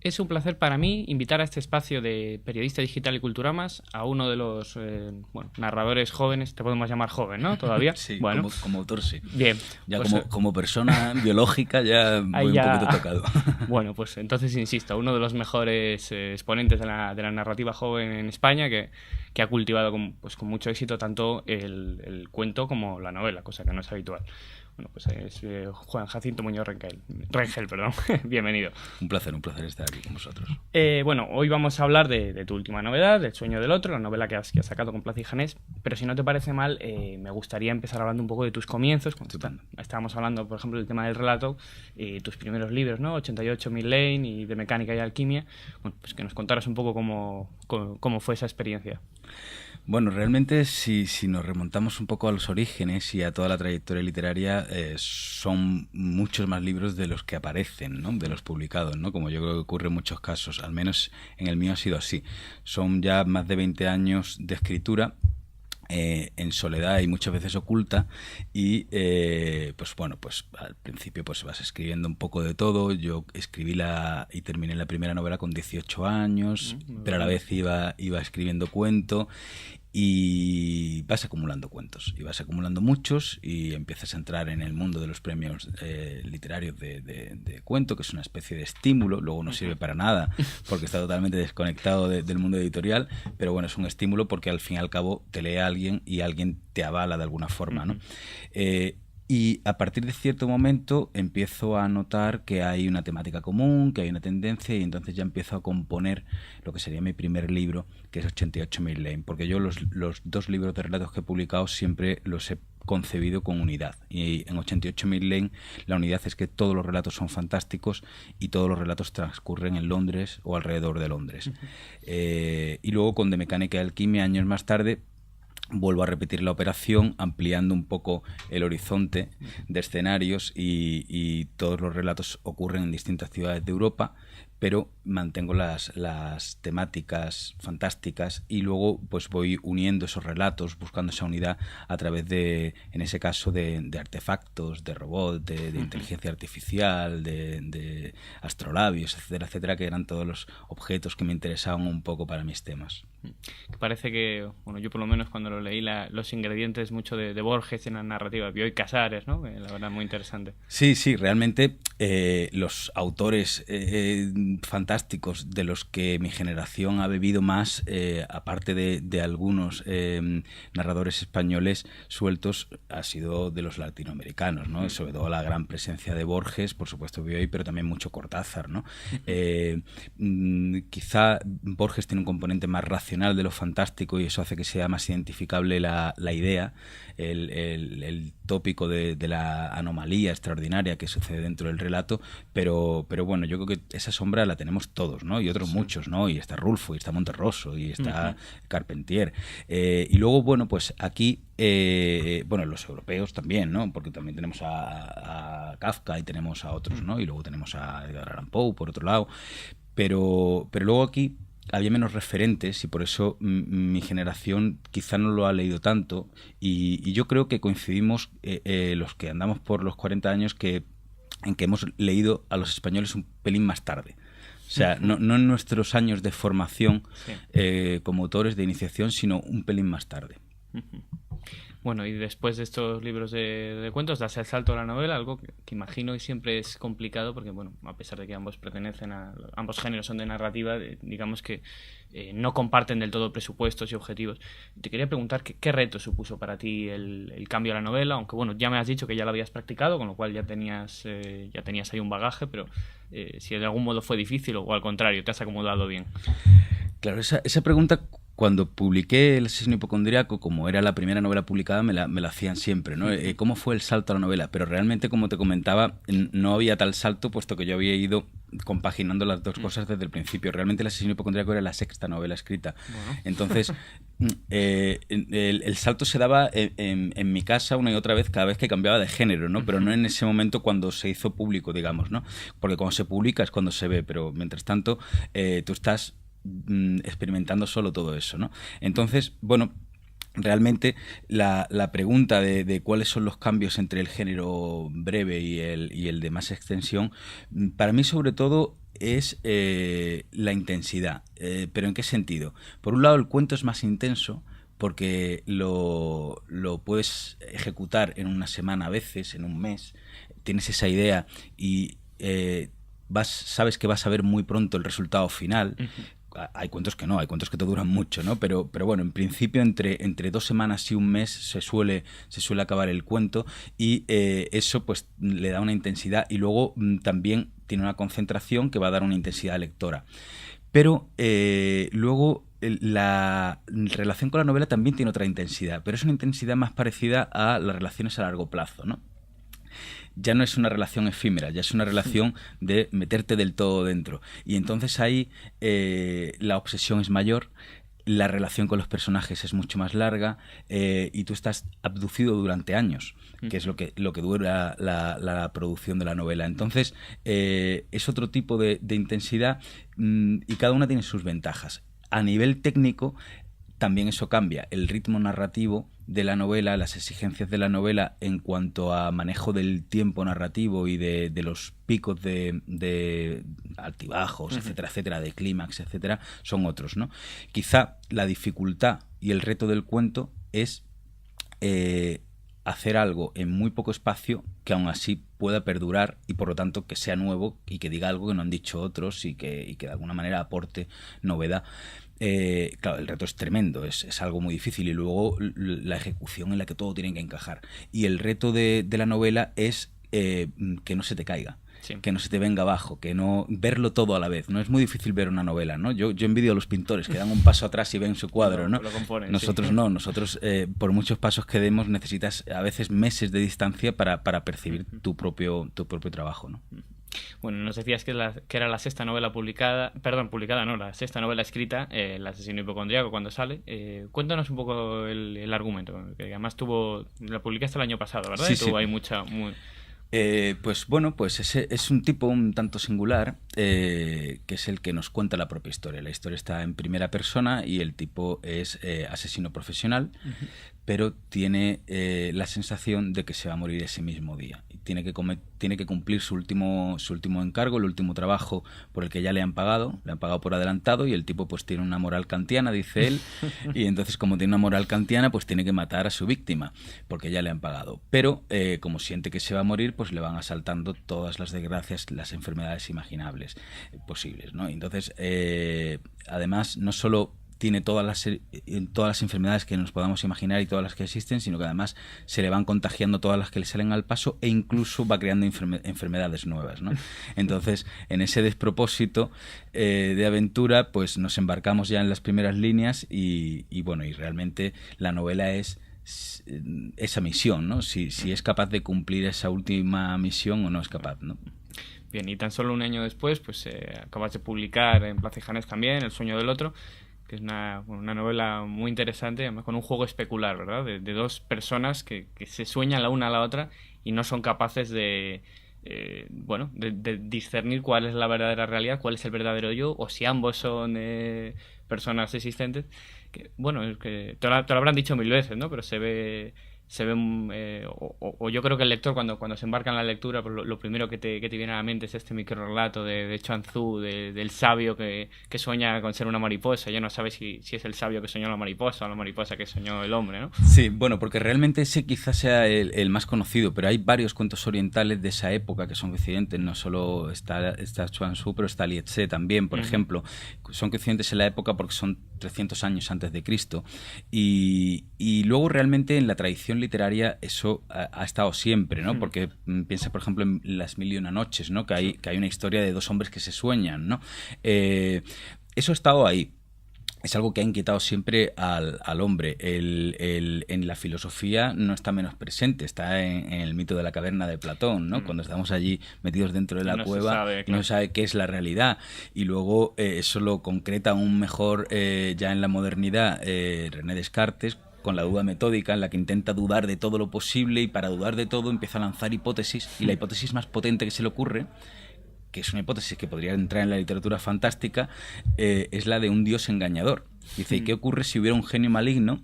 Es un placer para mí invitar a este espacio de Periodista Digital y Cultura Más a uno de los narradores jóvenes, te podemos llamar joven, ¿no? Todavía. Sí, bueno, como autor sí. Bien. Ya pues, como persona biológica ya voy un poquito tocado. Bueno, pues entonces insisto, uno de los mejores exponentes de la narrativa joven en España que ha cultivado con mucho éxito tanto el cuento como la novela, cosa que no es habitual. Bueno, pues es Juan Jacinto Muñoz Rengel, perdón. Bienvenido. Un placer estar aquí con vosotros. Bueno, hoy vamos a hablar de tu última novedad, El sueño del otro, la novela que has sacado con Plaza y Janés, pero si no te parece mal, me gustaría empezar hablando un poco de tus comienzos. Estábamos hablando, por ejemplo, del tema del relato, tus primeros libros, ¿no? 88, Mill Lane y De mecánica y alquimia. Bueno, pues que nos contaras un poco cómo fue esa experiencia. Bueno, realmente si nos remontamos un poco a los orígenes y a toda la trayectoria literaria, son muchos más libros de los que aparecen, ¿no? De los publicados, ¿no? Como yo creo que ocurre en muchos casos, al menos en el mío ha sido así. Son ya más de 20 años de escritura, en soledad y muchas veces oculta, y pues al principio pues vas escribiendo un poco de todo. Yo escribí y terminé la primera novela con 18 años, pero a la vez iba escribiendo cuento, y vas acumulando cuentos, y vas acumulando muchos, y empiezas a entrar en el mundo de los premios literarios de cuento, que es una especie de estímulo. Luego no sirve para nada porque está totalmente desconectado del mundo editorial, pero bueno, es un estímulo porque al fin y al cabo te lee alguien y alguien te avala de alguna forma, ¿no? Y a partir de cierto momento empiezo a notar que hay una temática común, que hay una tendencia, y entonces ya empiezo a componer lo que sería mi primer libro, que es 88 Mill Lane, porque yo los 2 libros de relatos que he publicado siempre los he concebido con unidad, y en 88 Mill Lane la unidad es que todos los relatos son fantásticos y todos los relatos transcurren en Londres o alrededor de Londres. Y luego con De mecánica y alquimia, años más tarde, vuelvo a repetir la operación, ampliando un poco el horizonte de escenarios, y todos los relatos ocurren en distintas ciudades de Europa, pero mantengo las temáticas fantásticas, y luego pues voy uniendo esos relatos, buscando esa unidad a través en ese caso, de artefactos, de robots, de inteligencia artificial, de astrolabios, etcétera, etcétera, que eran todos los objetos que me interesaban un poco para mis temas. Parece que, bueno, yo por lo menos cuando lo leí, los ingredientes mucho de Borges en la narrativa, Bioy Casares, ¿no? La verdad, muy interesante. Sí, realmente los autores fantásticos de los que mi generación ha bebido más, aparte de algunos narradores españoles sueltos, ha sido de los latinoamericanos, ¿no? Sobre todo la gran presencia de Borges, por supuesto Bioy, pero también mucho Cortázar, ¿no? Quizá Borges tiene un componente más racional de lo fantástico, y eso hace que sea más identificable la idea, el tópico de la anomalía extraordinaria que sucede dentro del relato, pero bueno, yo creo que esa sombra la tenemos todos, ¿no? Y otros muchos, ¿no? Y está Rulfo, y está Monterroso, y está Carpentier, y luego, bueno, pues aquí los europeos también, ¿no? Porque también tenemos a Kafka y tenemos a otros, ¿no? Y luego tenemos a Edgar Allan Poe por otro lado, pero luego aquí había menos referentes, y por eso mi generación quizá no lo ha leído tanto, y yo creo que coincidimos los que andamos por los 40 años en que hemos leído a los españoles un pelín más tarde. O sea, no en nuestros años de formación como autores de iniciación, sino un pelín más tarde. Bueno, y después de estos libros de cuentos, das el salto a la novela, algo que imagino y siempre es complicado, porque bueno, a pesar de que ambos géneros son de narrativa, digamos que no comparten del todo presupuestos y objetivos. Te quería preguntar qué reto supuso para ti el cambio a la novela, aunque bueno, ya me has dicho que ya lo habías practicado, con lo cual ya tenías ahí un bagaje, pero si de algún modo fue difícil o al contrario, te has acomodado bien. Claro, esa pregunta, cuando publiqué El asesino hipocondriaco, como era la primera novela publicada, me la hacían siempre, ¿no? ¿Cómo fue el salto a la novela? Pero realmente, como te comentaba, no había tal salto, puesto que yo había ido compaginando las dos cosas desde el principio. Realmente El asesino hipocondriaco era la 6ª novela escrita. Bueno. Entonces, el salto se daba en mi casa una y otra vez, cada vez que cambiaba de género, ¿no? Pero no en ese momento cuando se hizo público, digamos, ¿no? Porque cuando se publica es cuando se ve, pero mientras tanto tú estás experimentando solo todo eso, ¿no? Entonces, bueno, realmente la pregunta de cuáles son los cambios entre el género breve y el de más extensión, para mí sobre todo es la intensidad. ¿Pero en qué sentido? Por un lado, el cuento es más intenso porque lo puedes ejecutar en una semana a veces, en un mes. Tienes esa idea y sabes que vas a ver muy pronto el resultado final. Hay cuentos que no, hay cuentos que te duran mucho, ¿no? Pero bueno, en principio entre 2 semanas y un mes se suele acabar el cuento y eso pues le da una intensidad y luego también tiene una concentración que va a dar una intensidad lectora. Pero luego la relación con la novela también tiene otra intensidad, pero es una intensidad más parecida a las relaciones a largo plazo, ¿no? Ya no es una relación efímera, ya es una relación de meterte del todo dentro. Y entonces ahí la obsesión es mayor, la relación con los personajes es mucho más larga y tú estás abducido durante años, que es lo que dura la producción de la novela. Entonces es otro tipo de intensidad y cada una tiene sus ventajas. A nivel técnico también eso cambia. El ritmo narrativo de la novela, las exigencias de la novela en cuanto a manejo del tiempo narrativo y de los picos de altibajos, etcétera, etcétera, de clímax, etcétera, son otros, ¿no? Quizá la dificultad y el reto del cuento es hacer algo en muy poco espacio que aún así pueda perdurar y por lo tanto que sea nuevo y que diga algo que no han dicho otros y que de alguna manera aporte novedad. Claro, el reto es tremendo, es algo muy difícil y luego la ejecución en la que todo tiene que encajar. Y el reto de la novela es que no se te caiga. Sí. Que no se te venga abajo, que no verlo todo a la vez. No es muy difícil ver una novela, ¿no? Yo envidio a los pintores que dan un paso atrás y ven su cuadro, ¿no? Lo componen, nosotros sí. No, nosotros por muchos pasos que demos necesitas a veces meses de distancia para percibir tu propio trabajo, ¿no? Bueno, nos decías que era la sexta novela publicada no, la sexta novela escrita, El asesino hipocondríaco, cuando sale. Cuéntanos un poco el argumento, que además la publicaste el año pasado, ¿verdad? Sí, y tuvo sí. ahí Pues bueno, pues ese es un tipo un tanto singular, que es el que nos cuenta la propia historia. La historia está en primera persona y el tipo es asesino profesional, pero tiene la sensación de que se va a morir ese mismo día. Y tiene que cumplir su último encargo, el último trabajo por el que ya le han pagado por adelantado, y el tipo pues tiene una moral kantiana, dice él, y entonces como tiene una moral kantiana pues tiene que matar a su víctima porque ya le han pagado. Pero como siente que se va a morir, pues le van asaltando todas las desgracias, las enfermedades imaginables posibles, ¿no? Entonces además no solo tiene todas las enfermedades que nos podamos imaginar y todas las que existen, sino que además se le van contagiando todas las que le salen al paso e incluso va creando enfermedades nuevas, ¿no? Entonces, en ese despropósito de aventura, pues nos embarcamos ya en las primeras líneas y bueno, y realmente la novela es esa misión, ¿no? Si es capaz de cumplir esa última misión o no es capaz, ¿no? Bien, y tan solo un año después, pues acabas de publicar en Plaza y Janés también El sueño del otro, que es una novela muy interesante, además con un juego especular, ¿verdad? De dos personas que se sueñan la una a la otra y no son capaces de discernir cuál es la verdadera realidad, cuál es el verdadero yo, o si ambos son personas existentes. Que, bueno, es que te lo habrán dicho 1000 veces, ¿no? Pero se ve o yo creo que el lector cuando se embarca en la lectura, pues lo primero que te viene a la mente es este microrrelato de Chuang Tzu, del sabio que sueña con ser una mariposa. Ya no sabe si es el sabio que soñó la mariposa o la mariposa que soñó el hombre, ¿no? Sí, bueno, porque realmente ese quizás sea el más conocido, pero hay varios cuentos orientales de esa época que son coincidentes. No solo está Chuang Tzu, pero está Li Tse también, por ejemplo. Son coincidentes en la época porque son 300 años antes de Cristo. Y luego realmente en la tradición literaria eso ha estado siempre, ¿no? Porque piensa, por ejemplo, en Las mil y una noches, ¿no? Que hay una historia de dos hombres que se sueñan, ¿no? Eso ha estado ahí. Es algo que ha inquietado siempre al hombre. En la filosofía no está menos presente, está en el mito de la caverna de Platón, ¿no? Cuando estamos allí metidos dentro de la cueva, no se sabe qué es la realidad. Y luego eso lo concreta aún mejor ya en la modernidad René Descartes, con la duda metódica, en la que intenta dudar de todo lo posible y para dudar de todo empieza a lanzar hipótesis, y la hipótesis más potente que se le ocurre, que es una hipótesis que podría entrar en la literatura fantástica, es la de un dios engañador. Dice, ¿y qué ocurre si hubiera un genio maligno?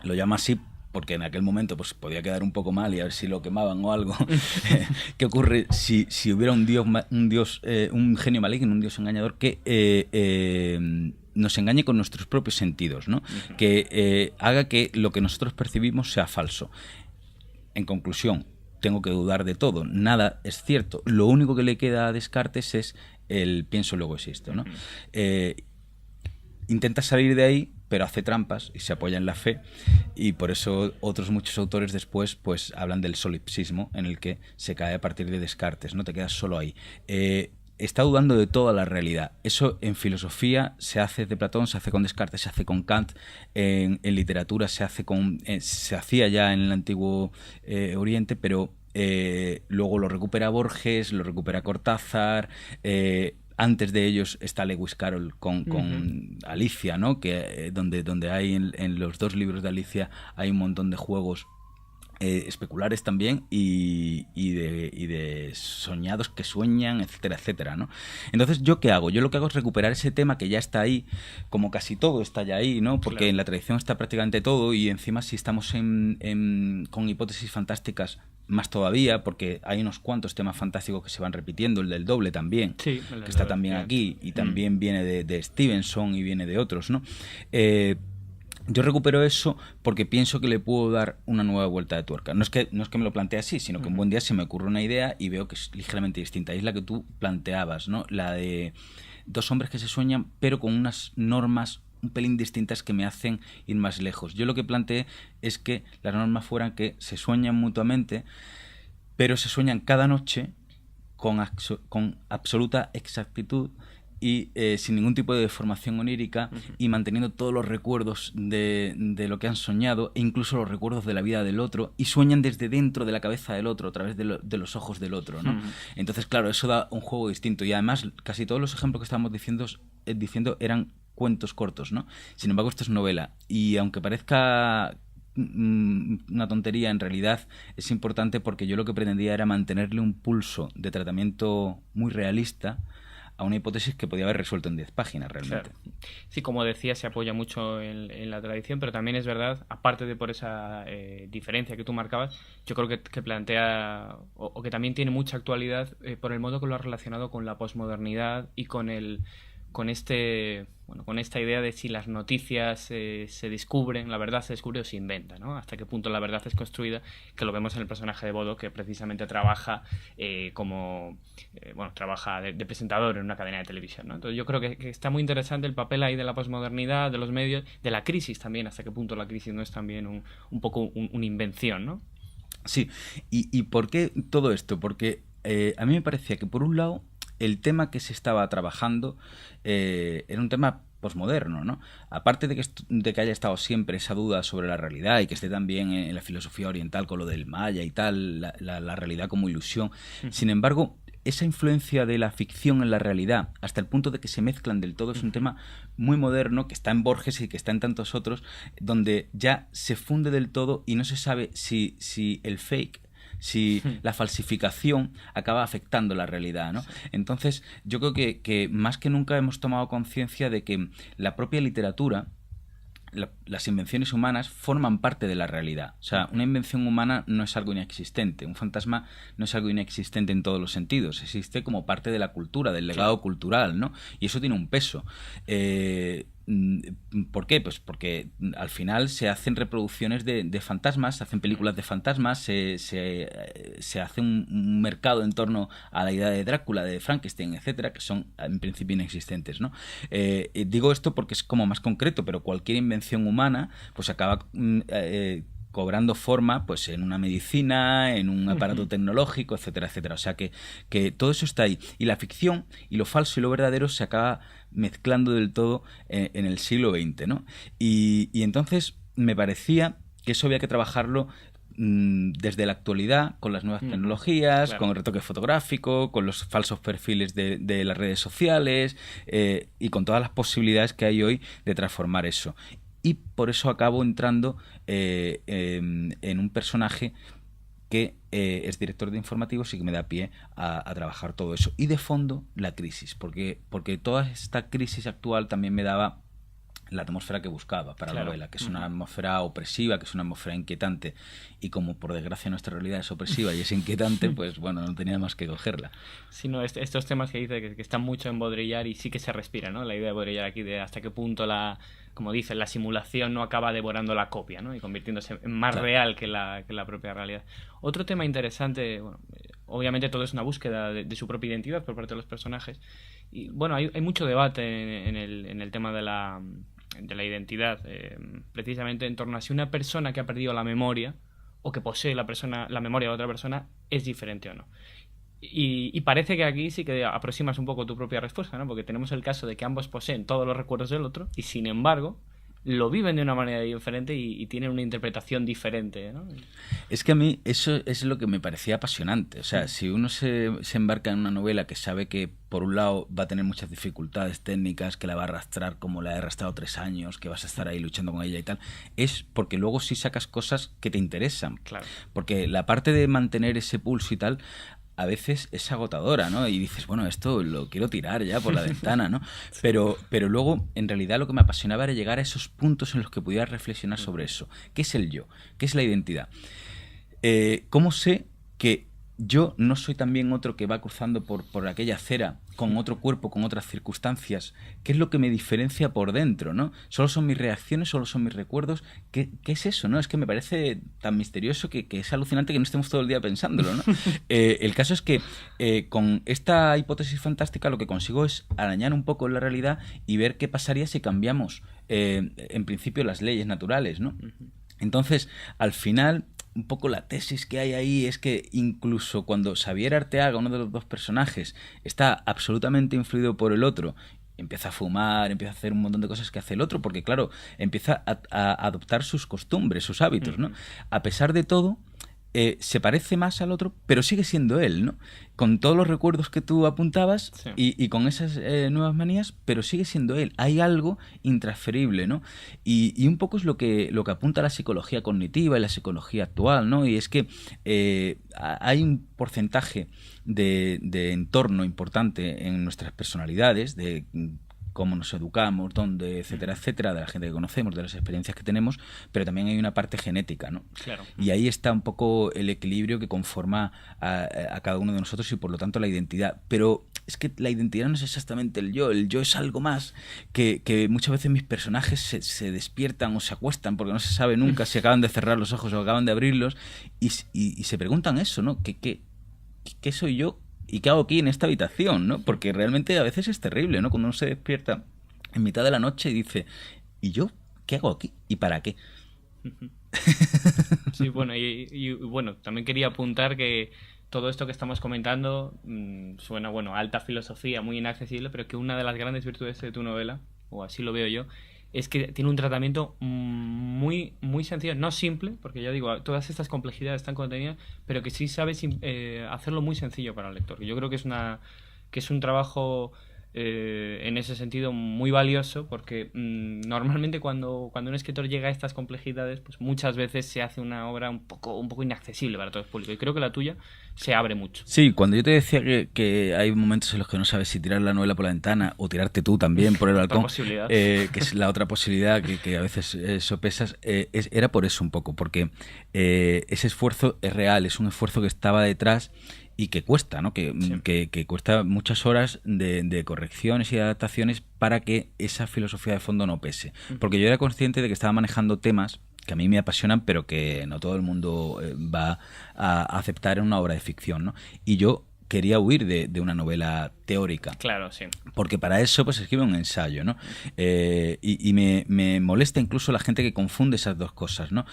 Lo llama así porque en aquel momento pues podía quedar un poco mal y a ver si lo quemaban o algo. ¿Qué ocurre si hubiera un dios, un genio maligno, un dios engañador que nos engañe con nuestros propios sentidos, ¿no? Uh-huh. Que haga que lo que nosotros percibimos sea falso? En conclusión, tengo que dudar de todo, nada es cierto. Lo único que le queda a Descartes es el pienso luego existo, ¿no? Intenta salir de ahí, pero hace trampas y se apoya en la fe, y por eso otros muchos autores después pues hablan del solipsismo, en el que se cae a partir de Descartes, no te quedas solo ahí. Está dudando de toda la realidad. Eso en filosofía se hace de Platón, se hace con Descartes, se hace con Kant, en literatura se hacía ya en el antiguo Oriente, pero luego lo recupera Borges, lo recupera Cortázar. Antes de ellos está Lewis Carroll con Alicia, ¿no? Que donde hay en los 2 libros de Alicia hay un montón de juegos especulares también y de soñados que sueñan, etcétera, etcétera, ¿no? Entonces, ¿yo qué hago? Yo lo que hago es recuperar ese tema que ya está ahí, como casi todo está ya ahí, ¿no? Porque claro, en la tradición está prácticamente todo, y encima si estamos con hipótesis fantásticas, más todavía, porque hay unos cuantos temas fantásticos que se van repitiendo, el del doble también, sí, que está también aquí, y también viene de Stevenson y viene de otros, ¿no? Yo recupero eso porque pienso que le puedo dar una nueva vuelta de tuerca. No es que me lo plantee así, sino que un buen día se me ocurre una idea y veo que es ligeramente distinta. Y es la que tú planteabas, ¿no? La de 2 hombres que se sueñan, pero con unas normas un pelín distintas que me hacen ir más lejos. Yo lo que planteé es que las normas fueran que se sueñan mutuamente, pero se sueñan cada noche con absoluta exactitud y sin ningún tipo de deformación onírica, y manteniendo todos los recuerdos de lo que han soñado, e incluso los recuerdos de la vida del otro, y sueñan desde dentro de la cabeza del otro, a través de los ojos del otro, ¿no? Entonces, claro, eso da un juego distinto, y además casi todos los ejemplos que estábamos diciendo eran cuentos cortos, ¿no? Sin embargo, esto es novela, y aunque parezca una tontería, en realidad es importante, porque yo lo que pretendía era mantenerle un pulso de tratamiento muy realista a una hipótesis que podía haber resuelto en 10 páginas realmente. Claro. Sí, como decía, se apoya mucho en la tradición, pero también es verdad, aparte de por esa diferencia que tú marcabas, yo creo que plantea, o que también tiene mucha actualidad por el modo que lo ha relacionado con la posmodernidad y con esta idea de si las noticias se descubren, la verdad se descubre o se inventa, ¿no? Hasta qué punto la verdad es construida, que lo vemos en el personaje de Bodo, que precisamente trabaja trabaja de presentador en una cadena de televisión, ¿no? Entonces yo creo que está muy interesante el papel ahí de la posmodernidad, de los medios, de la crisis también, hasta qué punto la crisis no es también un poco una invención, ¿no? Sí, ¿y por qué todo esto? Porque a mí me parecía que por un lado el tema que se estaba trabajando era un tema posmoderno, ¿no? Aparte de que haya estado siempre esa duda sobre la realidad, y que esté también en la filosofía oriental con lo del Maya y tal, la realidad como ilusión. Sin embargo, esa influencia de la ficción en la realidad, hasta el punto de que se mezclan del todo, es un tema muy moderno, que está en Borges y que está en tantos otros, donde ya se funde del todo y no se sabe si el fake, si la falsificación acaba afectando la realidad, ¿no? Entonces, yo creo que más que nunca hemos tomado conciencia de que la propia literatura, las invenciones humanas forman parte de la realidad. O sea, una invención humana no es algo inexistente. Un fantasma no es algo inexistente en todos los sentidos. Existe como parte de la cultura, del legado cultural, ¿no? Y eso tiene un peso. ¿Por qué? Pues porque al final se hacen reproducciones de fantasmas, se hacen películas de fantasmas, se hace un mercado en torno a la idea de Drácula, de Frankenstein, etcétera, que son en principio inexistentes, ¿no? Digo esto porque es como más concreto, pero cualquier invención humana pues acaba cobrando forma pues en una medicina, en un aparato tecnológico, etcétera, etcétera. O sea que todo eso está ahí. Y la ficción y lo falso y lo verdadero se acaba mezclando del todo en el siglo XX, ¿no? Y entonces me parecía que eso había que trabajarlo desde la actualidad, con las nuevas tecnologías, claro, con el retoque fotográfico, con los falsos perfiles de las redes sociales, y con todas las posibilidades que hay hoy de transformar eso. Y por eso acabo entrando en un personaje que es director de informativos y que me da pie a trabajar todo eso. Y de fondo, la crisis, porque toda esta crisis actual también me daba la atmósfera que buscaba para la Claro. novela, que es una atmósfera opresiva, que es una atmósfera inquietante, y como por desgracia nuestra realidad es opresiva y es inquietante, pues bueno, no tenía más que cogerla. Sino estos temas que dice que están mucho en Baudrillard y sí que se respira, ¿no? La idea de Baudrillard aquí de hasta qué punto como dice, la simulación no acaba devorando la copia, ¿no? Y convirtiéndose en más Claro. real que la propia realidad. Otro tema interesante, bueno, obviamente todo es una búsqueda de su propia identidad por parte de los personajes. Y bueno, hay mucho debate en el tema de la identidad, precisamente en torno a si una persona que ha perdido la memoria o que posee la memoria de otra persona es diferente o no. Y parece que aquí sí que aproximas un poco tu propia respuesta, ¿no? Porque tenemos el caso de que ambos poseen todos los recuerdos del otro y sin embargo lo viven de una manera diferente y tienen una interpretación diferente, ¿no? Es que a mí eso es lo que me parecía apasionante. O sea, si uno se embarca en una novela que sabe que, por un lado, va a tener muchas dificultades técnicas, que la va a arrastrar como la he arrastrado 3 años, que vas a estar ahí luchando con ella y tal, es porque luego sí sacas cosas que te interesan. Claro. Porque la parte de mantener ese pulso y tal, a veces es agotadora, ¿no? Y dices, bueno, esto lo quiero tirar ya por la ventana, ¿no? Pero luego, en realidad, lo que me apasionaba era llegar a esos puntos en los que pudiera reflexionar sobre eso. ¿Qué es el yo? ¿Qué es la identidad? ¿Cómo sé que yo no soy también otro que va cruzando por aquella acera con otro cuerpo, con otras circunstancias? ¿Qué es lo que me diferencia por dentro, ¿no? ¿Solo son mis reacciones? ¿Solo son mis recuerdos? ¿Qué es eso, no? Es que me parece tan misterioso que es alucinante que no estemos todo el día pensándolo, ¿no? El caso es que con esta hipótesis fantástica lo que consigo es arañar un poco la realidad y ver qué pasaría si cambiamos, en principio, las leyes naturales, ¿no? Entonces, al final, un poco la tesis que hay ahí es que incluso cuando Xavier Arteaga, uno de los dos personajes, está absolutamente influido por el otro, empieza a fumar, empieza a hacer un montón de cosas que hace el otro, porque claro, empieza a adoptar sus costumbres, sus hábitos, ¿no? A pesar de todo, se parece más al otro, pero sigue siendo él, ¿no? Con todos los recuerdos que tú apuntabas, Sí. y con esas nuevas manías, pero sigue siendo él. Hay algo intransferible, ¿no? Y un poco es lo que apunta la psicología cognitiva y la psicología actual, ¿no? Y es que hay un porcentaje de entorno importante en nuestras personalidades, de cómo nos educamos, dónde, etcétera, etcétera, de la gente que conocemos, de las experiencias que tenemos, pero también hay una parte genética, ¿no? Claro. Y ahí está un poco el equilibrio que conforma a cada uno de nosotros y por lo tanto la identidad. Pero es que la identidad no es exactamente el yo es algo más que muchas veces mis personajes se despiertan o se acuestan porque no se sabe nunca si acaban de cerrar los ojos o acaban de abrirlos y se preguntan eso, ¿no? ¿Qué soy yo? ¿Y qué hago aquí en esta habitación? ¿No? Porque realmente a veces es terrible, ¿no? Cuando uno se despierta en mitad de la noche y dice, ¿y yo qué hago aquí? ¿Y para qué? Sí, bueno, y bueno, también quería apuntar que todo esto que estamos comentando suena, bueno, a alta filosofía, muy inaccesible, pero que una de las grandes virtudes de tu novela, o así lo veo yo, es que tiene un tratamiento muy, muy sencillo, no simple, porque ya digo, todas estas complejidades están contenidas, pero que sí sabes hacerlo muy sencillo para el lector. Yo creo que es un trabajo en ese sentido muy valioso, porque normalmente cuando un escritor llega a estas complejidades, pues muchas veces se hace una obra un poco inaccesible para todo el público. Y creo que la tuya se abre mucho. Sí, cuando yo te decía que hay momentos en los que no sabes si tirar la novela por la ventana o tirarte tú también por el balcón, que es la otra posibilidad que a veces sopesas, era por eso un poco, porque ese esfuerzo es real, es un esfuerzo que estaba detrás y que cuesta, ¿no? Que cuesta muchas horas de correcciones y de adaptaciones para que esa filosofía de fondo no pese. Porque yo era consciente de que estaba manejando temas que a mí me apasionan, pero que no todo el mundo va a aceptar en una obra de ficción, ¿no? Y yo quería huir de una novela teórica. Claro, sí. Porque para eso pues escribe un ensayo, ¿no? Y me molesta incluso la gente que confunde esas dos cosas, ¿no?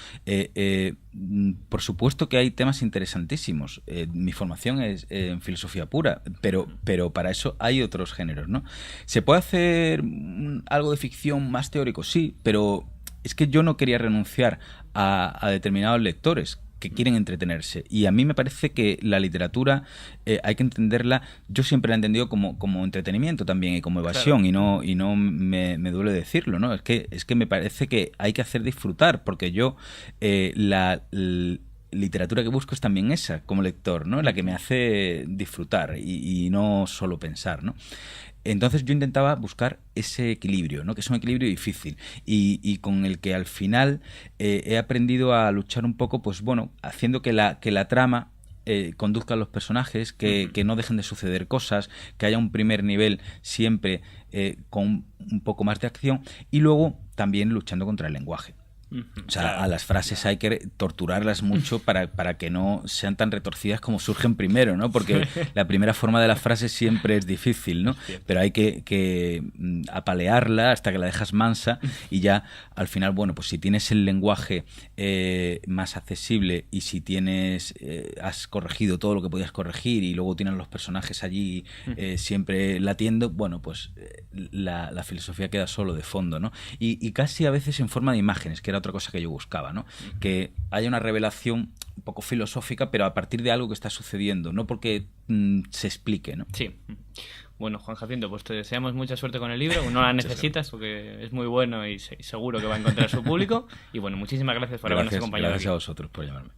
Por supuesto que hay temas interesantísimos. Mi formación es en filosofía pura, pero para eso hay otros géneros, ¿no? ¿Se puede hacer algo de ficción más teórico? Sí, pero es que yo no quería renunciar a determinados lectores que quieren entretenerse. Y a mí me parece que la literatura hay que entenderla, yo siempre la he entendido como entretenimiento también y como evasión, claro. y no me duele decirlo, ¿no? Es que me parece que hay que hacer disfrutar, porque yo literatura que busco es también esa, como lector, ¿no? La que me hace disfrutar y no solo pensar, ¿no? Entonces yo intentaba buscar ese equilibrio, ¿no? Que es un equilibrio difícil y con el que al final he aprendido a luchar un poco, pues bueno, haciendo que la trama conduzca a los personajes, que no dejen de suceder cosas, que haya un primer nivel siempre con un poco más de acción y luego también luchando contra el lenguaje. O sea, Claro, a las frases hay que torturarlas mucho para que no sean tan retorcidas como surgen primero, ¿no? Porque la primera forma de las frases siempre es difícil, ¿no? Pero hay que apalearla hasta que la dejas mansa y ya al final, bueno, pues si tienes el lenguaje más accesible y si has corregido todo lo que podías corregir y luego tienes los personajes allí siempre latiendo, bueno, pues la filosofía queda solo de fondo, ¿no? Y casi a veces en forma de imágenes, que era otra cosa que yo buscaba, ¿no? Que haya una revelación un poco filosófica, pero a partir de algo que está sucediendo, no porque se explique, ¿no? Sí. Bueno, Juan Jacinto, pues te deseamos mucha suerte con el libro. No la necesitas porque es muy bueno y seguro que va a encontrar su público. Y bueno, muchísimas gracias por habernos acompañado. Gracias aquí. a vosotros por llamarme.